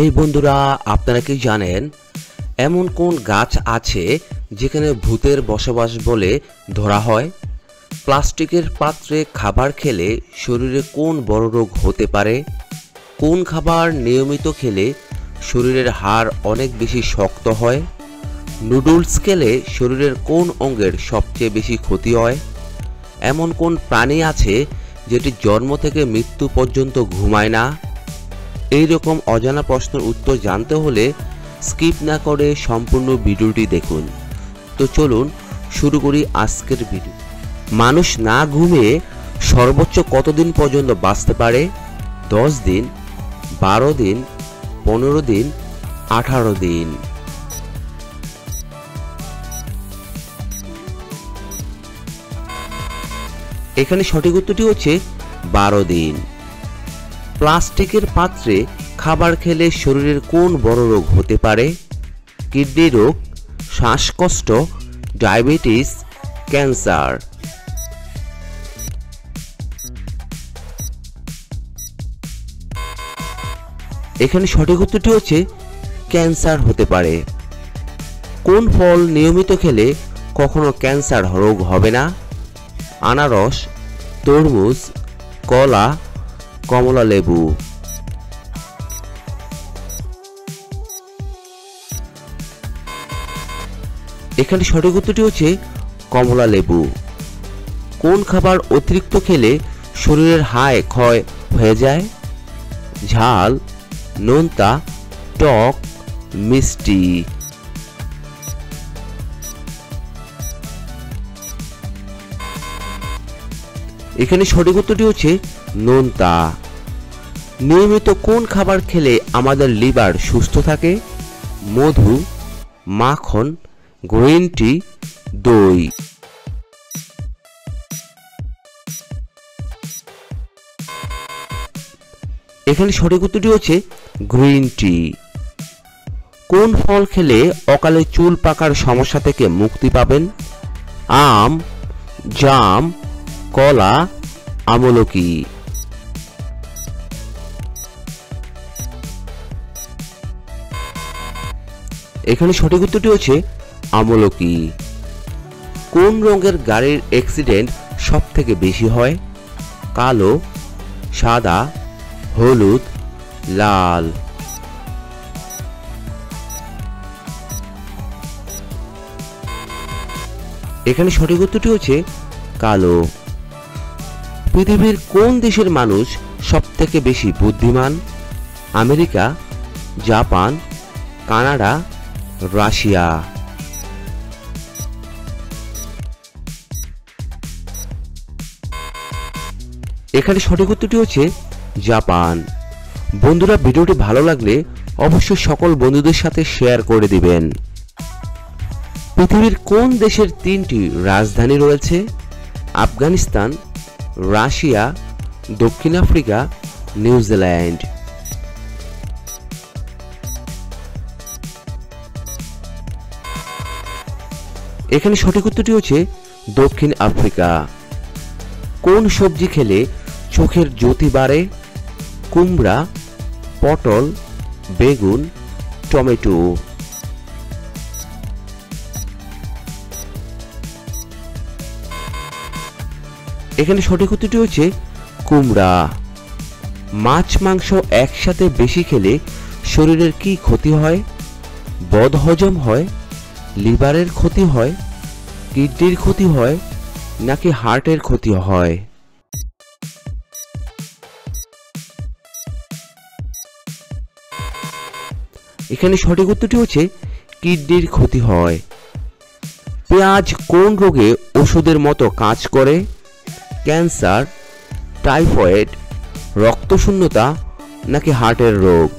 এই বন্ধুরা, আপনারা কি জানেন এমন কোন গাছ আছে যেখানে ভূতের বসবাস বলে ধরা হয়? প্লাস্টিকের পাত্রে খাবার খেলে শরীরে কোন বড় রোগ হতে পারে? কোন খাবার নিয়মিত খেলে শরীরের হাড় অনেক বেশি শক্ত হয়? নুডলস খেলে শরীরের কোন অঙ্গের সবচেয়ে বেশি ক্ষতি হয়? এমন কোন প্রাণী আছে যেটি জন্ম থেকে মৃত্যু পর্যন্ত ঘুমায় না? এই রকম অজানা প্রশ্নের উত্তর জানতে হলে স্কিপ না করে সম্পূর্ণ ভিডিওটি দেখুন। তো চলুন শুরু করি আজকের ভিডিও। মানুষ না ঘুমিয়ে সর্বোচ্চ কতদিন পর্যন্ত বাঁচতে পারে? 10 দিন, 12 দিন, 15 দিন, 18 দিন। এখানে সঠিক উত্তরটি হচ্ছে 12 দিন। প্লাস্টিকের পাত্রে খাবার খেলে শরীরের কোন বড় রোগ হতে পারে? কিডনি রোগ, শ্বাসকষ্ট, ডায়াবেটিস, ক্যান্সার। এখানে সঠিক উত্তরটি হচ্ছে ক্যান্সার হতে পারে। কোন ফল নিয়মিত খেলে কখনো ক্যান্সার রোগ হবে না? আনারস, তরমুজ, কলা, কমলা লেবু। এখানে সঠিক উত্তরটি হচ্ছে কমলা লেবু। কোন খাবার অতিরিক্ত খেলে শরীরের হাড় ক্ষয় হয়ে যায়? ঝাল, নোনতা, টক, মিষ্টি। এখানে সঠিক উত্তরটি হচ্ছে নোনতা। নিয়মিত কোন খাবার খেলে আমাদের লিভার সুস্থ থাকে? মধু, মাখন, গ্রিন টি, দই। এখানে সঠিক উত্তরটি হচ্ছে গ্রিন টি। কোন ফল খেলে অকালে চুল পাকার সমস্যা থেকে মুক্তি পাবেন? আম, জাম, কলা, আমলকি। এখানে সঠিক উত্তরটি হচ্ছে আমলকি। কোন রঙের গাড়ির অ্যাক্সিডেন্ট সব থেকে বেশি হয়? কালো, সাদা, হলুদ, লাল। এখানে সঠিক উত্তরটি হচ্ছে কালো। পৃথিবীর কোন দেশের মানুষ সব থেকে বেশি বুদ্ধিমান? America, Japan, Canada, Russia. এখানে সঠিক উত্তরটি হচ্ছে জাপান। বন্ধুরা, ভিডিওটি ভালো লাগলে অবশ্যই সকল বন্ধুদের সাথে শেয়ার করে দিবেন। পৃথিবীর কোন দেশের 3টি রাজধানী রয়েছে? আফগানিস্তান, রাশিয়া, দক্ষিণ আফ্রিকা, নিউজিল্যান্ড। এখানে সঠিক উত্তরটি হচ্ছে দক্ষিণ আফ্রিকা। কোন সবজি খেলে চোখের জ্যোতি বাড়ে? কুমড়া, পটল, বেগুন, টমেটো। এখানে সঠিক উত্তরটি হচ্ছে কুমড়া। মাছ মাংস একসাথে বেশি খেলে শরীরের কি ক্ষতি হয়? বদহজম হয়, লিভারের ক্ষতি হয়, কিডনির ক্ষতি হয়, নাকি হার্টের ক্ষতি হয়? এখানে সঠিক উত্তরটি হচ্ছে কিডনির ক্ষতি হয়। পেঁয়াজ কোন রোগে ওষুধের মতো কাজ করে? ক্যান্সার, টাইফয়েড, রক্তশূন্যতা, নাকি হার্টের রোগ?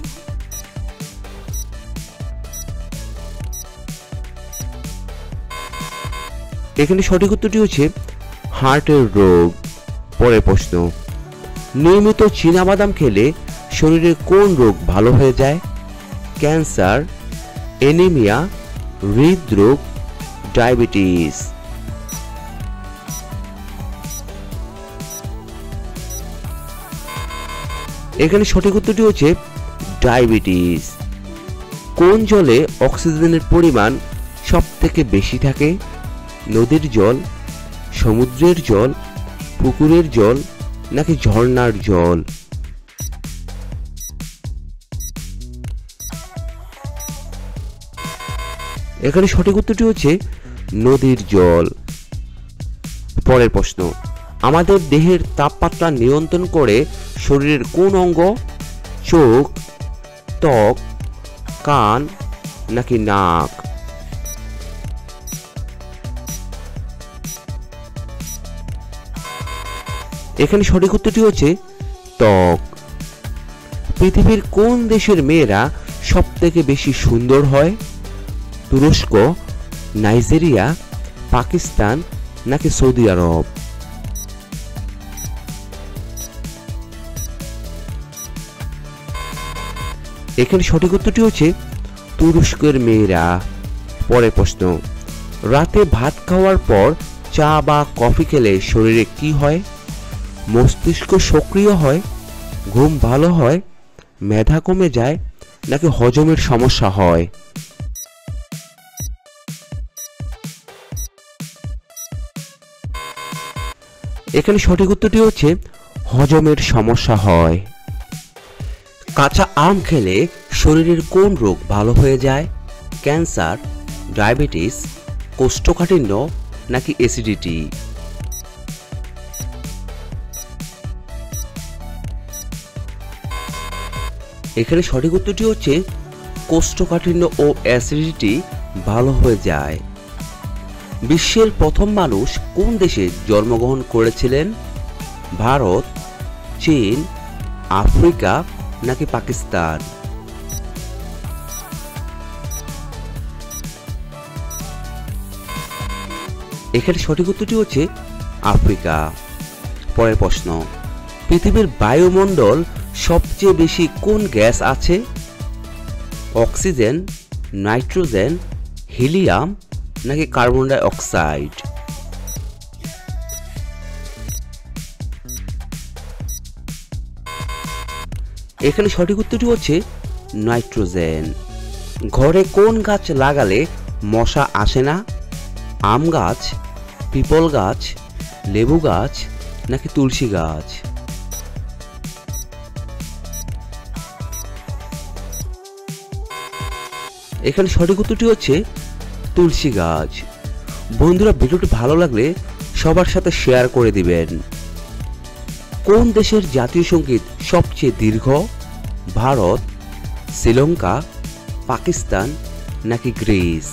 এখানে সঠিক উত্তরটি হচ্ছে হার্টের রোগ। পরের প্রশ্ন, নিয়মিত চীনাবাদাম খেলে শরীরের কোন রোগ ভালো হয়ে যায়? ক্যান্সার, অ্যানিমিয়া, হৃদরোগ, ডায়াবেটিস। এখানে সঠিক উত্তরটি হচ্ছে ডায়াবেটিস। কোন জলে অক্সিজেনের পরিমাণ সবথেকে বেশি থাকে? নদীর জল, সমুদ্রের জল, পুকুরের জল নাকি ঝর্ণার জল? এখানে সঠিক উত্তরটি হচ্ছে নদীর জল। পরের প্রশ্ন, আমাদের দেহের তাপমাত্রা নিয়ন্ত্রণ করে শরীরের কোন অঙ্গ? চোখ, ত্বক, কান নাকি নাক? এখানে সঠিক উত্তরটি হচ্ছে ত্বক। পৃথিবীর কোন দেশের মেয়েরা সবথেকে বেশি সুন্দর হয়? তুরস্ক, নাইজেরিয়া, পাকিস্তান নাকি সৌদি আরব? এখানে সঠিক উত্তরটি হচ্ছে তুরস্কের মেয়েরা। পরের প্রশ্ন, রাতে ভাত খাওয়ার পর চা বা কফি খেলে শরীরে কি হয়? মস্তিষ্ক সক্রিয় হয়, ঘুম ভালো হয়, মেধা কমে যায় নাকি হজমের সমস্যা হয়? এখানে সঠিক উত্তরটি হচ্ছে হজমের সমস্যা হয়। কাঁচা আম খেলে শরীরের কোন রোগ ভালো হয়ে যায়? ক্যান্সার, ডায়াবেটিস, কোষ্ঠকাঠিন্য নাকি অ্যাসিডিটি? এখানে সঠিক উত্তরটি হচ্ছে কোষ্ঠকাঠিন্য ও অ্যাসিডিটি ভালো হয়ে যায়। বিশ্বের প্রথম মানুষ কোন দেশে জন্মগ্রহণ করেছিলেন? ভারত, চীন, আফ্রিকা নাকি পাকিস্তান? এখানে সঠিক উত্তরটি হচ্ছে আফ্রিকা। পরের প্রশ্ন, পৃথিবীর বায়ুমণ্ডল সবচেয়ে বেশি কোন গ্যাস আছে? অক্সিজেন, নাইট্রোজেন, হিলিয়াম নাকি কার্বন ডাই অক্সাইড? এখানে সঠিক উত্তরটি হচ্ছে নাইট্রোজেন। ঘরে কোন গাছ লাগালে মশা আসে না? আম গাছ, পিপল গাছ, লেবু গাছ নাকি তুলসী গাছ? এখানে সঠিক উত্তরটি হচ্ছে তুলসী গাছ। বন্ধুরা, ভিডিওটি ভালো লাগলে সবার সাথে শেয়ার করে দিবেন। কোন দেশের জাতীয় সঙ্গীত সবচেয়ে দীর্ঘ? ভারত, শ্রীলঙ্কা, পাকিস্তান নাকি গ্রিস?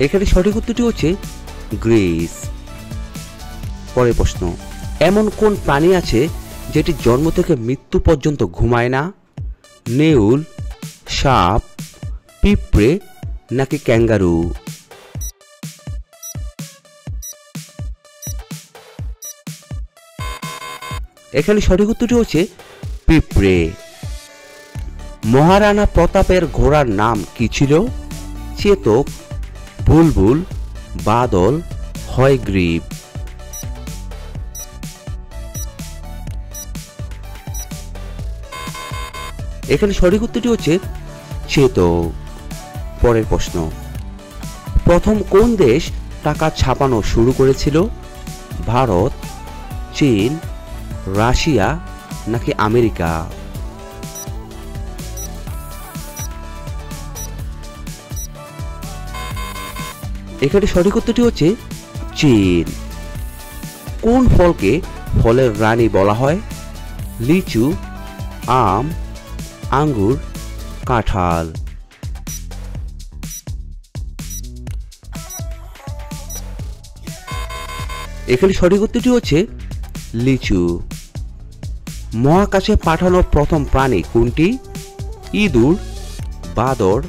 এখানে সঠিক উত্তরটি হচ্ছে গ্রিস। পরের প্রশ্ন, এমন কোন প্রাণী আছে যেটি জন্ম থেকে মৃত্যু পর্যন্ত ঘুমায় না? নেউল, সাপ, পিঁপড়ে নাকি ক্যাঙ্গারু? এখানে সঠিক উত্তরটি হচ্ছে পিঁপড়ে। মহারানা প্রতাপের ঘোড়ার নাম কি ছিল? চেতক, বুলবুল, বাদল, হয়গ্রীব? এখানে সঠিক উত্তরটি হচ্ছে চেতক। পরের প্রশ্ন, প্রথম কোন দেশ টাকা ছাপানো শুরু করেছিল? ভারত, চীন, রাশিয়া নাকি আমেরিকা? এখানে সঠিক উত্তরটি হচ্ছে চীন। কোন ফলকে ফলের রানী বলা হয়? লিচু, আম, আঙ্গুর, কাঁঠাল? এখানে সঠিক উত্তরটি হচ্ছে লিচু। মহাকাশে পাঠানো প্রথম প্রাণী কোনটি? ইঁদুর, বাদর,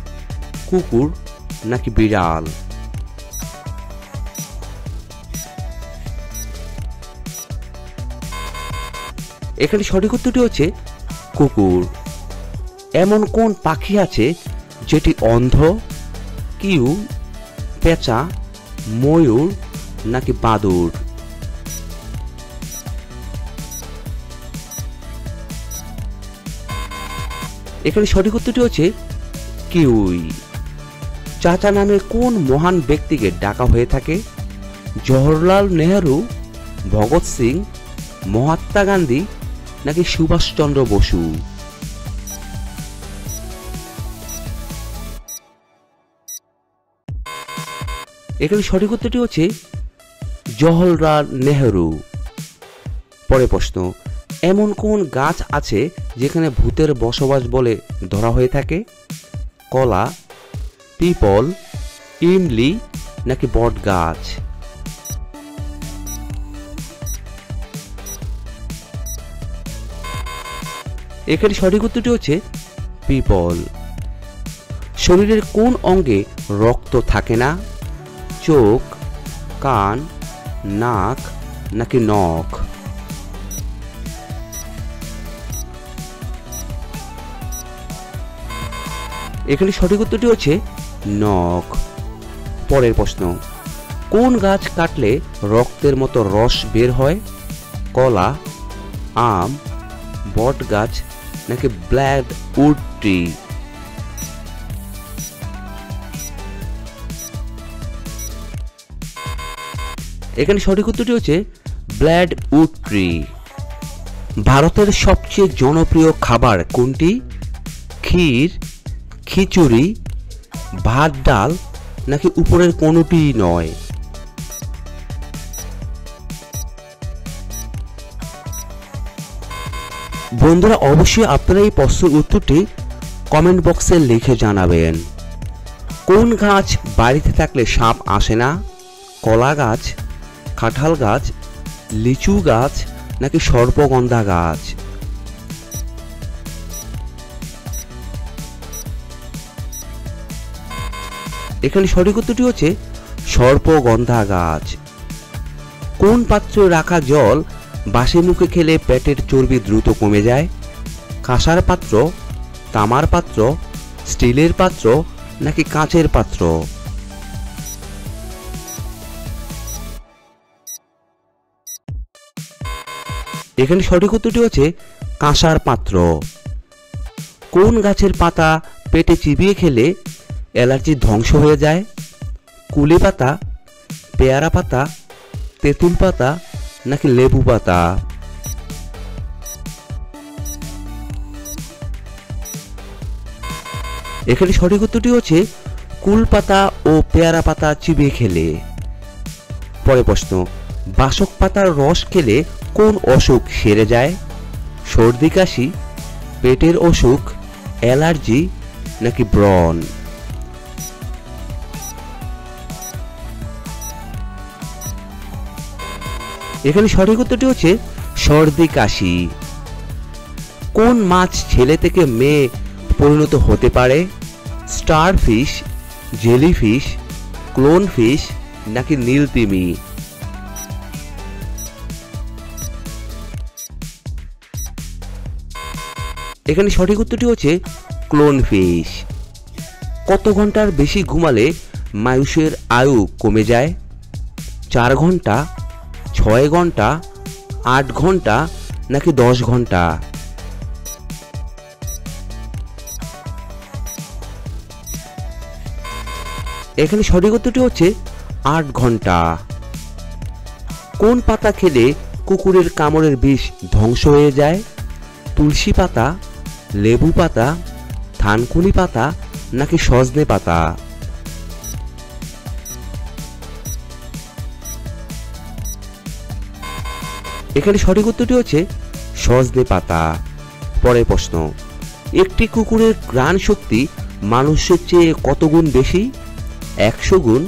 কুকুর নাকি বিড়াল? এখানে সঠিক উত্তরটি হচ্ছে কুকুর। এমন কোন পাখি আছে যেটি অন্ধ? কিউ, পেঁচা, ময়ূর নাকি বাদুড়? এখানে সঠিক উত্তরটি হচ্ছে কিউই। চাচা নামে কোন মহান ব্যক্তিকে ডাকা হয়ে থাকে? জওহরলাল নেহেরু, ভগৎ সিং, মহাত্মা গান্ধী নাকি সুভাষচন্দ্র বসু? এখানে সঠিক উত্তরটি হচ্ছে জওহরলাল নেহেরু। পরের প্রশ্ন, এমন কোন গাছ আছে যেখানে ভূতের বসবাস বলে ধরা হয়ে থাকে? কলা, পিপল, ইমলি নাকি বট গাছ? এখানে সঠিক উত্তরটি হচ্ছে পিপল। শরীরের কোন অঙ্গে রক্ত থাকে না? চোখ, কান, নাক নাকি নখ? এখানে সঠিক উত্তরটি হচ্ছে নখ। পরের প্রশ্ন, কোন গাছ কাটলে রক্তের মতো রস বের হয়? কলা, আম, বট গাছ নাকি ব্ল্যাক উড ট্রি? এখানে সঠিক উত্তরটি হচ্ছে ব্ল্যাক উড ট্রি। ভারতের সবচেয়ে জনপ্রিয় খাবার কোনটি? ক্ষীর, খিচুড়ি, ভাত ডাল নাকি উপরের কোনোটি নয়? বন্ধুরা, অবশ্যই আপনারা এই প্রশ্নের উত্তরটি কমেন্ট বক্সে লিখে জানাবেন। কোন গাছ বাড়িতে থাকলে সাপ আসে না? কলা গাছ, কাঁঠাল গাছ, লিচু গাছ নাকি সর্পগন্ধা গাছ? এখানে সঠিক উত্তরটি হচ্ছে সর্পগন্ধা গাছ। কোন পাত্রে রাখা জল বাসি মুখে খেলে পেটের চর্বি দ্রুত কমে যায়? কাঁসার পাত্র, তামার পাত্র, স্টিলের পাত্র নাকি কাঁচের পাত্র? এখানে সঠিক উত্তরটি হচ্ছে কাঁসার পাত্র। কোন গাছের পাতা পেটে চিবিয়ে খেলে অ্যালার্জি ধ্বংস হয়ে যায়? কুলি পাতা, পেয়ারা পাতা, তেঁতুল পাতা নাকি লেবু পাতা? এখানে সঠিক উত্তরটি হচ্ছে কুল পাতা ও পেয়ারা পাতা চিবিয়ে খেলে। পরের প্রশ্ন, বাসক পাতার রস খেলে কোন অসুখ সেরে যায়? সর্দি কাশি, পেটের অসুখ, অ্যালার্জি নাকি ব্রণ? এখানে সঠিক উত্তরটি হচ্ছে সর্দি কাশি। কোন মাছ ছেলে থেকে মেয়ে পরিণত হতে পারে? Star fish, jellyfish, clone fish নাকি নীলতিমি? এখানে সঠিক উত্তরটি হচ্ছে ক্লোন ফিশ। কত ঘন্টার বেশি ঘুমালে মানুষের আয়ু কমে যায়? 4 ঘন্টা, 6 ঘন্টা, 8 ঘন্টা নাকি 10 ঘন্টা? এখানে সঠিক উত্তরটি হচ্ছে 8 ঘন্টা। কোন পাতা খেলে কুকুরের কামড়ের বিষ ধ্বংস হয়ে যায়? তুলসী পাতা, লেবু পাতা, থানকুনি পাতা নাকি সজনে পাতা? এখানে সঠিক উত্তরটি হচ্ছে সজনে পাতা। পরের প্রশ্ন, একটি কুকুরের ঘ্রাণ শক্তি মানুষের চেয়ে কত গুণ বেশি? 100 গুণ,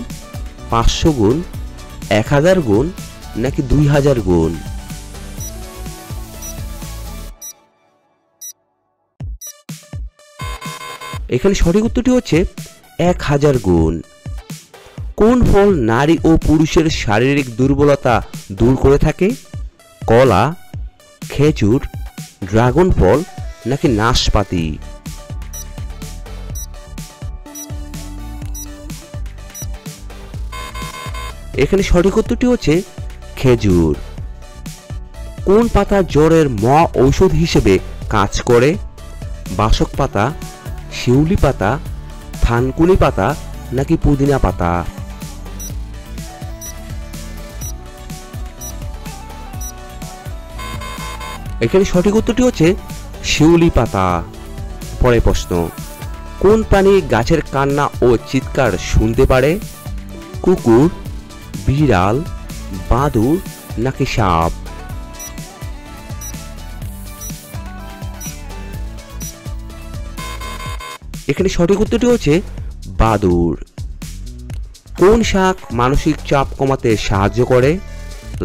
500 গুণ, 1000 গুণ নাকি 2000 গুণ? এখানে সঠিক উত্তরটি হচ্ছে 1000 গুণ। কোন ফল নারী ও পুরুষের শারীরিক দুর্বলতা দূর করে থাকে? কলা, খেজুর, ড্রাগন ফল নাকি নাশপাতি? এখানে সঠিক উত্তরটি হচ্ছে খেজুর। কোন পাতা জ্বরের ঔষধ হিসেবে কাজ করে? বাসক পাতা, শিউলি পাতা, থানকুনি পাতা নাকি পুদিনা পাতা? এখানে সঠিক উত্তরটি হচ্ছে শিউলি পাতা। পরের প্রশ্ন, কোন প্রাণী গাছের কান্না ও চিৎকার শুনতে পারে? কুকুর, বিড়াল, বাদুড় নাকি সাপ? এখানে সঠিক উত্তরটি হচ্ছে বাদুড়। কোন শাক মানসিক চাপ কমাতে সাহায্য করে?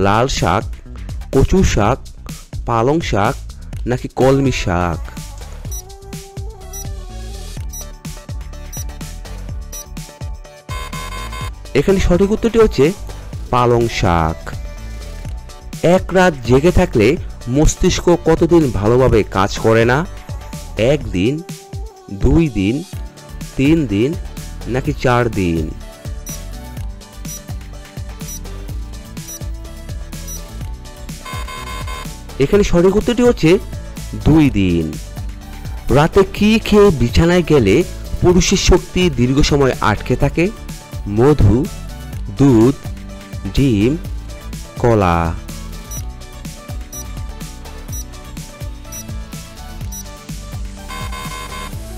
লাল শাক, কচু শাক, পালং শাক নাকি কলমি শাক? এখানে সঠিক উত্তরটি হচ্ছে পালং শাক। এক রাত জেগে থাকলে মস্তিষ্ক কতদিন ভালোভাবে কাজ করে না? 1 দিন, 2 দিন, 3 দিন নাকি 4 দিন? এখানে সঠিক উত্তরটি হচ্ছে 2 দিন। রাতে কি খেয়ে বিছানায় গেলে পুরুষের শক্তি দীর্ঘ সময় আটকে থাকে? মধু, দুধ, ডিম, কলা?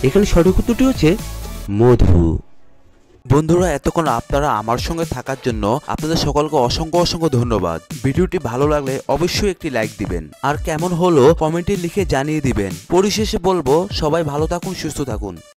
এখানে সঠিক উত্তরটি হচ্ছে মধু। বন্ধুরা, এতক্ষণ আপনারা আমার সঙ্গে থাকার জন্য আপনাদের সকলকে অসংখ্য অসংখ্য ধন্যবাদ। ভিডিওটি ভালো লাগলে অবশ্যই একটি লাইক দিবেন, আর কেমন হলো কমেন্টে লিখে জানিয়ে দিবেন। পরিশেষে বলবো, সবাই ভালো থাকুন, সুস্থ থাকুন।